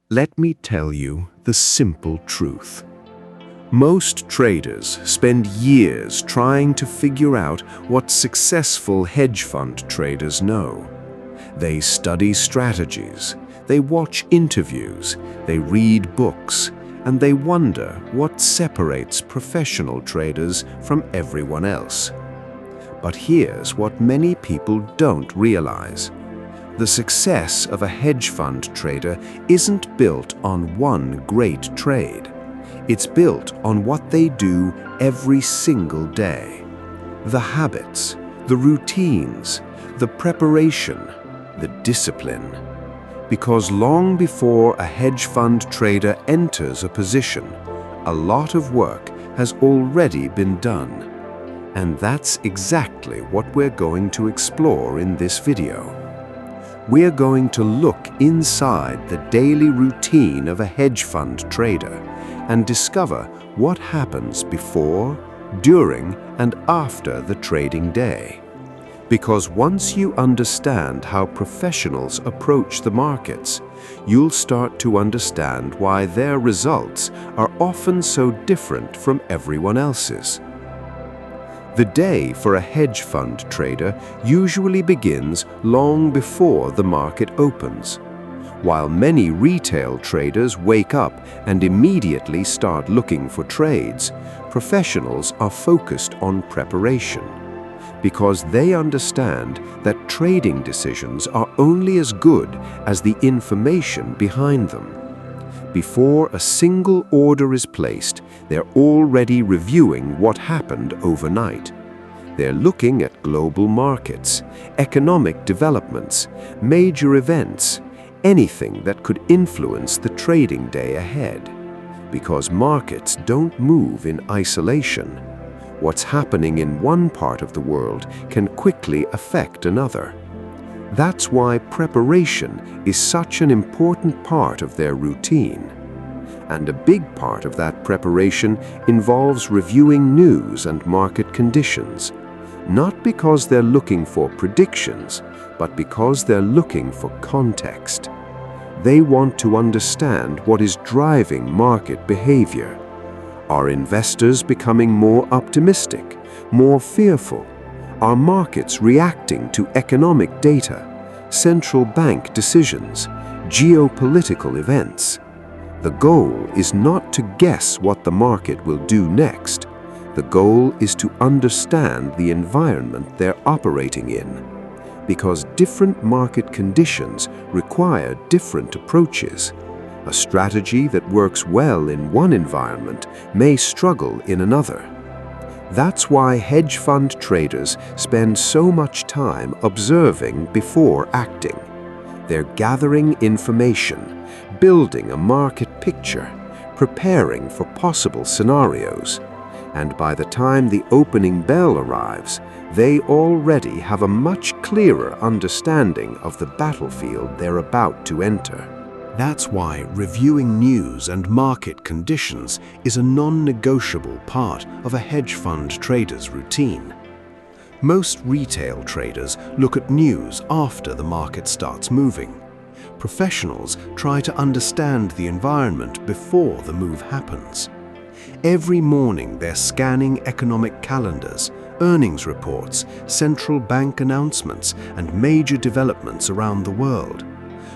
Let me tell you the simple truth. Most traders spend years trying to figure out what successful hedge fund traders know. They study strategies, they watch interviews, they read books, and they wonder what separates professional traders from everyone else. But here's what many people don't realize. The success of a hedge fund trader isn't built on one great trade. It's built on what they do every single day. The habits, the routines, the preparation, the discipline. Because long before a hedge fund trader enters a position, a lot of work has already been done. And that's exactly what we're going to explore in this video. We're going to look inside the daily routine of a hedge fund trader and discover what happens before, during, and after the trading day. Because once you understand how professionals approach the markets, you'll start to understand why their results are often so different from everyone else's. The day for a hedge fund trader usually begins long before the market opens. While many retail traders wake up and immediately start looking for trades, professionals are focused on preparation, because they understand that trading decisions are only as good as the information behind them. Before a single order is placed, they're already reviewing what happened overnight. They're looking at global markets, economic developments, major events, anything that could influence the trading day ahead. Because markets don't move in isolation. What's happening in one part of the world can quickly affect another. That's why preparation is such an important part of their routine. And a big part of that preparation involves reviewing news and market conditions, not because they're looking for predictions, but because they're looking for context. They want to understand what is driving market behavior. Are investors becoming more optimistic, more fearful? Are markets reacting to economic data, central bank decisions, geopolitical events? The goal is not to guess what the market will do next. The goal is to understand the environment they're operating in, because different market conditions require different approaches. A strategy that works well in one environment may struggle in another. That's why hedge fund traders spend so much time observing before acting. They're gathering information, building a market picture, preparing for possible scenarios. And by the time the opening bell arrives, they already have a much clearer understanding of the battlefield they're about to enter. That's why reviewing news and market conditions is a non-negotiable part of a hedge fund trader's routine. Most retail traders look at news after the market starts moving. Professionals try to understand the environment before the move happens. Every morning they're scanning economic calendars, earnings reports, central bank announcements, and major developments around the world.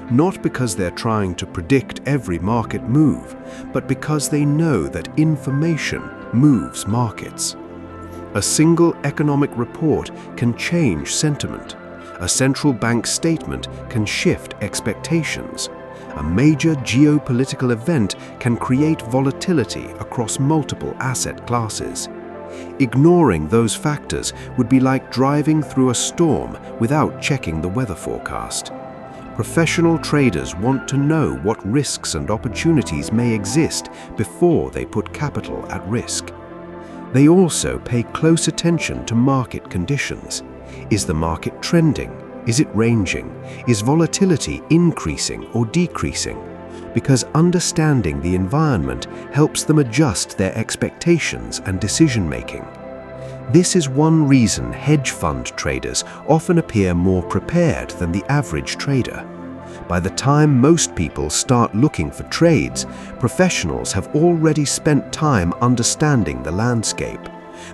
Not because they're trying to predict every market move, but because they know that information moves markets. A single economic report can change sentiment. A central bank statement can shift expectations. A major geopolitical event can create volatility across multiple asset classes. Ignoring those factors would be like driving through a storm without checking the weather forecast. Professional traders want to know what risks and opportunities may exist before they put capital at risk. They also pay close attention to market conditions. Is the market trending? Is it ranging? Is volatility increasing or decreasing? Because understanding the environment helps them adjust their expectations and decision-making. This is one reason hedge fund traders often appear more prepared than the average trader. By the time most people start looking for trades, professionals have already spent time understanding the landscape.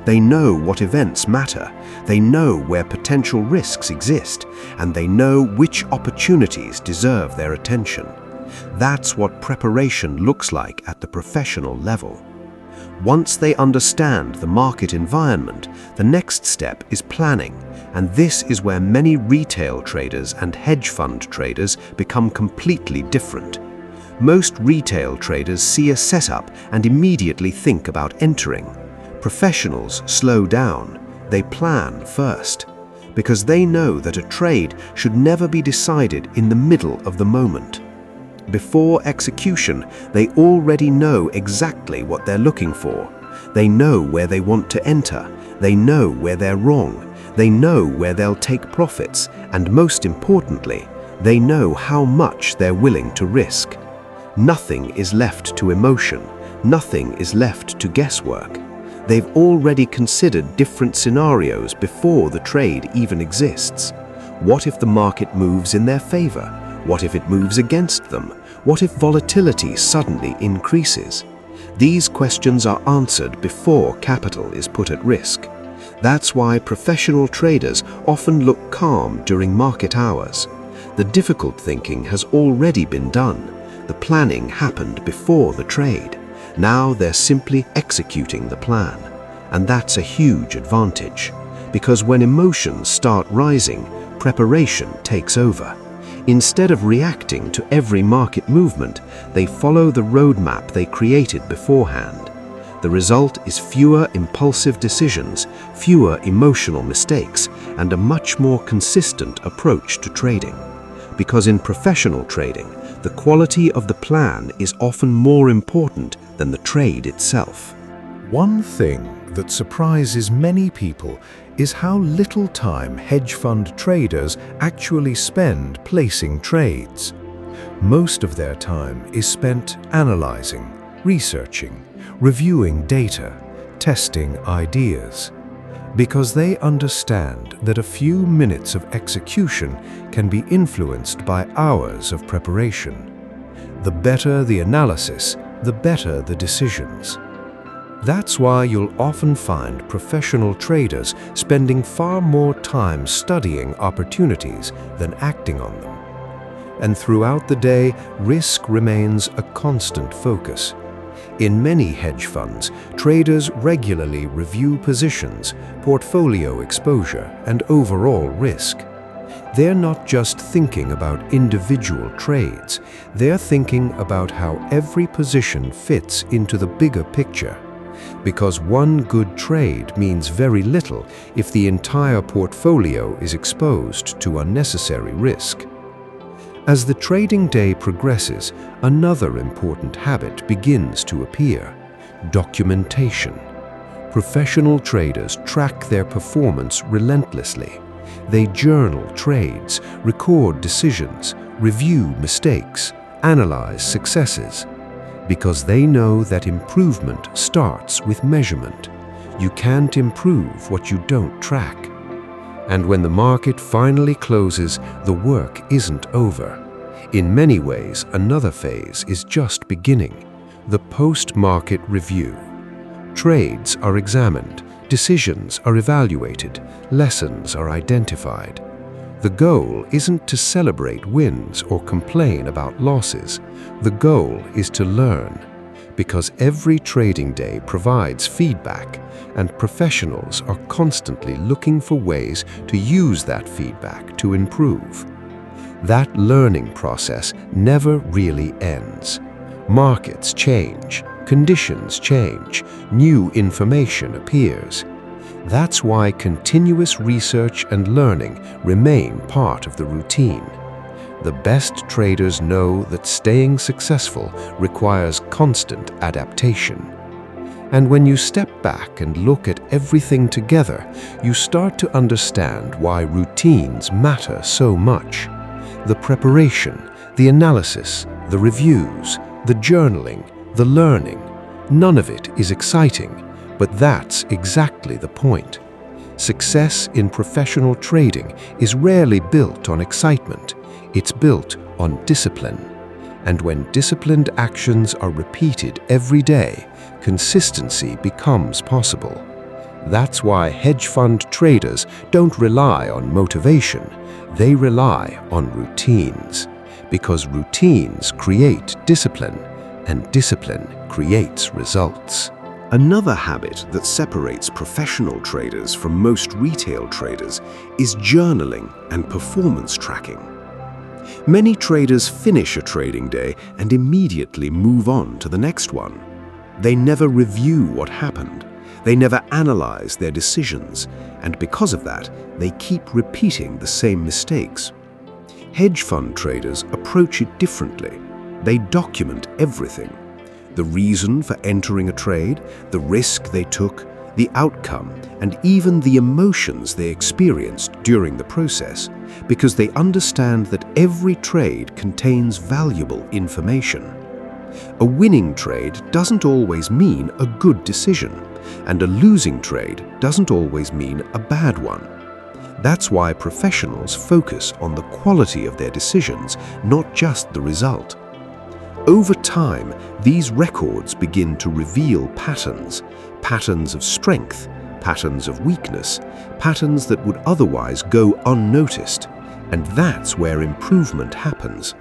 They know what events matter, they know where potential risks exist, and they know which opportunities deserve their attention. That's what preparation looks like at the professional level. Once they understand the market environment, the next step is planning, and this is where many retail traders and hedge fund traders become completely different. Most retail traders see a setup and immediately think about entering. Professionals slow down, they plan first, because they know that a trade should never be decided in the middle of the moment. Before execution, they already know exactly what they're looking for. They know where they want to enter, they know where they're wrong, they know where they'll take profits, and most importantly, they know how much they're willing to risk. Nothing is left to emotion, nothing is left to guesswork. They've already considered different scenarios before the trade even exists. What if the market moves in their favor? What if it moves against them? What if volatility suddenly increases? These questions are answered before capital is put at risk. That's why professional traders often look calm during market hours. The difficult thinking has already been done. The planning happened before the trade. Now they're simply executing the plan. And that's a huge advantage, because when emotions start rising, preparation takes over. Instead of reacting to every market movement, they follow the roadmap they created beforehand. The result is fewer impulsive decisions, fewer emotional mistakes, and a much more consistent approach to trading. Because in professional trading, the quality of the plan is often more important than the trade itself. One thing that surprises many people is how little time hedge fund traders actually spend placing trades. Most of their time is spent analyzing, researching, reviewing data, testing ideas, because they understand that a few minutes of execution can be influenced by hours of preparation. The better the analysis, the better the decisions. That's why you'll often find professional traders spending far more time studying opportunities than acting on them. And throughout the day, risk remains a constant focus. In many hedge funds, traders regularly review positions, portfolio exposure, and overall risk. They're not just thinking about individual trades, they're thinking about how every position fits into the bigger picture. Because one good trade means very little if the entire portfolio is exposed to unnecessary risk. As the trading day progresses, another important habit begins to appear: documentation. Professional traders track their performance relentlessly. They journal trades, record decisions, review mistakes, analyze successes. Because they know that improvement starts with measurement. You can't improve what you don't track. And when the market finally closes, the work isn't over. In many ways, another phase is just beginning: the post-market review. Trades are examined, decisions are evaluated, lessons are identified. The goal isn't to celebrate wins or complain about losses. The goal is to learn, because every trading day provides feedback, and professionals are constantly looking for ways to use that feedback to improve. That learning process never really ends. Markets change, conditions change, new information appears. That's why continuous research and learning remain part of the routine. The best traders know that staying successful requires constant adaptation. And when you step back and look at everything together, you start to understand why routines matter so much. The preparation, the analysis, the reviews, the journaling, the learning, none of it is exciting. But that's exactly the point. Success in professional trading is rarely built on excitement. It's built on discipline. And when disciplined actions are repeated every day, consistency becomes possible. That's why hedge fund traders don't rely on motivation, they rely on routines. Because routines create discipline, and discipline creates results. Another habit that separates professional traders from most retail traders is journaling and performance tracking. Many traders finish a trading day and immediately move on to the next one. They never review what happened. They never analyze their decisions, and because of that, they keep repeating the same mistakes. Hedge fund traders approach it differently. They document everything. The reason for entering a trade, the risk they took, the outcome, and even the emotions they experienced during the process, because they understand that every trade contains valuable information. A winning trade doesn't always mean a good decision, and a losing trade doesn't always mean a bad one. That's why professionals focus on the quality of their decisions, not just the result. Over time, these records begin to reveal patterns of strength, patterns of weakness, patterns that would otherwise go unnoticed, and that's where improvement happens.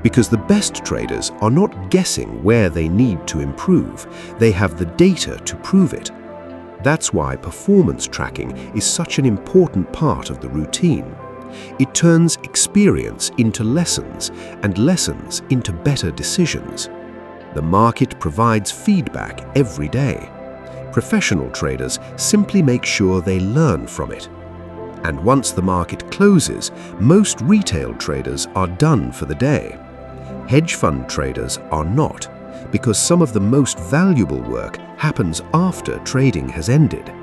Because the best traders are not guessing where they need to improve, they have the data to prove it. That's why performance tracking is such an important part of the routine. It turns experience into lessons, and lessons into better decisions. The market provides feedback every day. Professional traders simply make sure they learn from it. And once the market closes, most retail traders are done for the day. Hedge fund traders are not, because some of the most valuable work happens after trading has ended.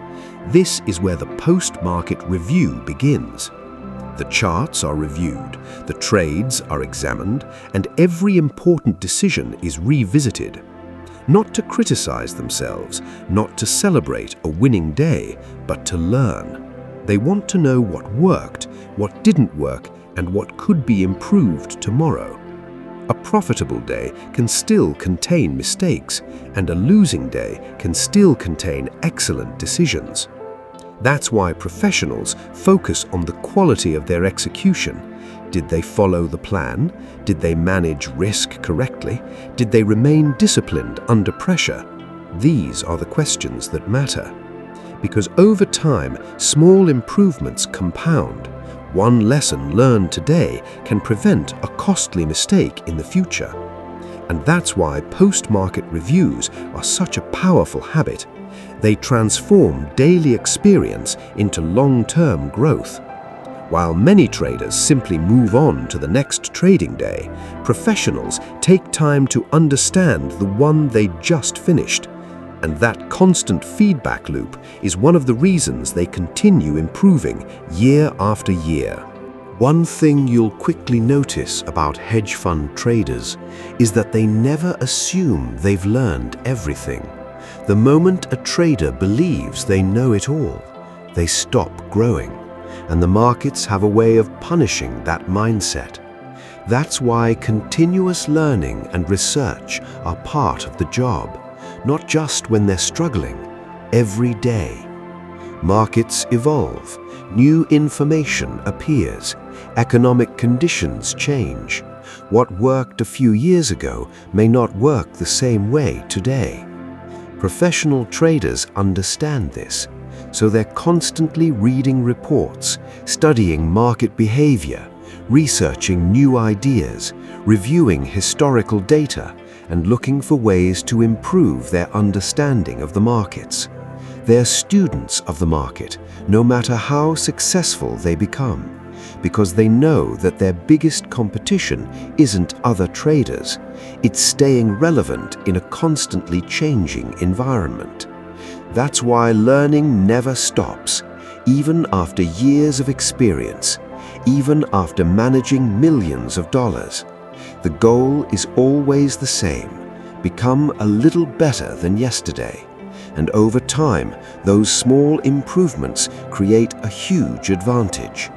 This is where the post-market review begins. The charts are reviewed, the trades are examined, and every important decision is revisited. Not to criticize themselves, not to celebrate a winning day, but to learn. They want to know what worked, what didn't work, and what could be improved tomorrow. A profitable day can still contain mistakes, and a losing day can still contain excellent decisions. That's why professionals focus on the quality of their execution. Did they follow the plan? Did they manage risk correctly? Did they remain disciplined under pressure? These are the questions that matter. Because over time, small improvements compound. One lesson learned today can prevent a costly mistake in the future. And that's why post-market reviews are such a powerful habit. They transform daily experience into long-term growth. While many traders simply move on to the next trading day, professionals take time to understand the one they just finished. And that constant feedback loop is one of the reasons they continue improving year after year. One thing you'll quickly notice about hedge fund traders is that they never assume they've learned everything. The moment a trader believes they know it all, they stop growing, and the markets have a way of punishing that mindset. That's why continuous learning and research are part of the job, not just when they're struggling, every day. Markets evolve, new information appears, economic conditions change. What worked a few years ago may not work the same way today. Professional traders understand this, so they're constantly reading reports, studying market behavior, researching new ideas, reviewing historical data, and looking for ways to improve their understanding of the markets. They're students of the market, no matter how successful they become, because they know that their biggest competition isn't other traders, it's staying relevant in a constantly changing environment. That's why learning never stops, even after years of experience, even after managing millions of dollars. The goal is always the same: become a little better than yesterday. And over time, those small improvements create a huge advantage.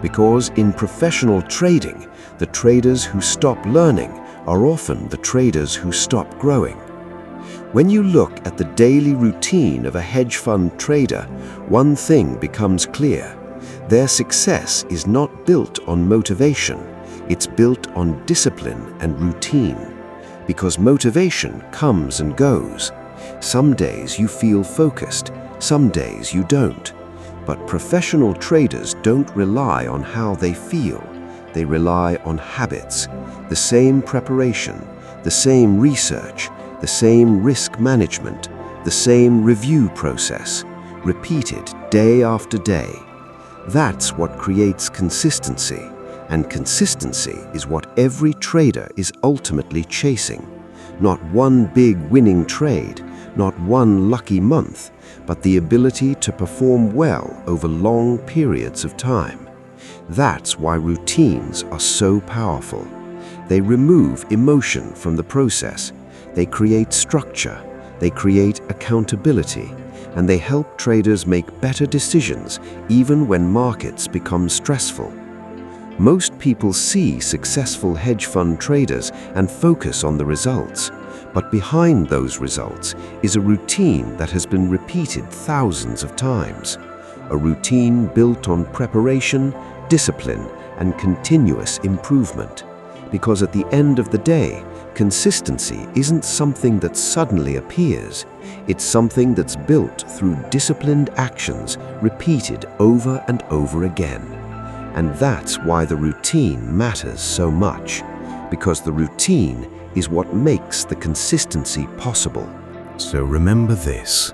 Because in professional trading, The traders who stop learning are often the traders who stop growing. When you look at the daily routine of a hedge fund trader, one thing becomes clear. Their success is not built on motivation, it's built on discipline and routine. Because motivation comes and goes. Some days you feel focused, some days you don't. But professional traders don't rely on how they feel. They rely on habits, the same preparation, the same research, the same risk management, the same review process, repeated day after day. That's what creates consistency, and consistency is what every trader is ultimately chasing. Not one big winning trade, not one lucky month, but the ability to perform well over long periods of time. That's why routines are so powerful. They remove emotion from the process. They create structure, they create accountability, and they help traders make better decisions even when markets become stressful. Most people see successful hedge fund traders and focus on the results, but behind those results is a routine that has been repeated thousands of times. A routine built on preparation, discipline, and continuous improvement. Because at the end of the day, consistency isn't something that suddenly appears. It's something that's built through disciplined actions repeated over and over again. And that's why the routine matters so much. Because the routine is what makes the consistency possible. So remember this.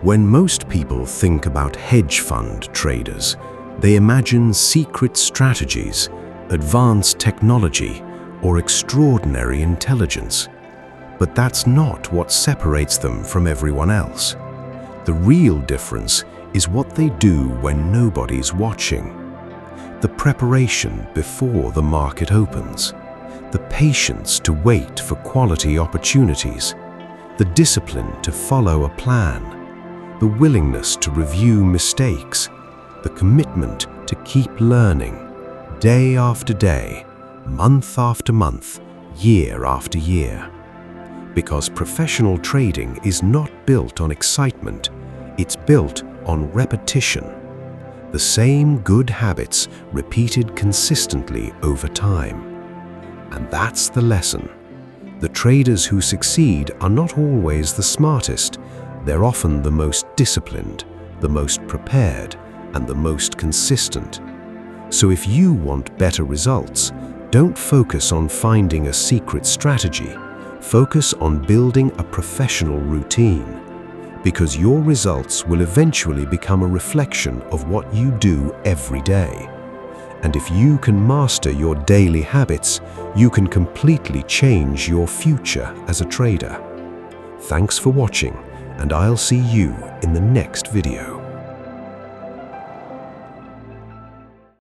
When most people think about hedge fund traders, they imagine secret strategies, advanced technology, or extraordinary intelligence. But that's not what separates them from everyone else. The real difference is what they do when nobody's watching. The preparation before the market opens, the patience to wait for quality opportunities, the discipline to follow a plan, the willingness to review mistakes, the commitment to keep learning, day after day, month after month, year after year. Because professional trading is not built on excitement, it's built on repetition. The same good habits repeated consistently over time. And that's the lesson. The traders who succeed are not always the smartest. They're often the most disciplined, the most prepared, and the most consistent. So if you want better results, don't focus on finding a secret strategy. Focus on building a professional routine. Because your results will eventually become a reflection of what you do every day. And if you can master your daily habits, you can completely change your future as a trader. Thanks for watching, and I'll see you in the next video.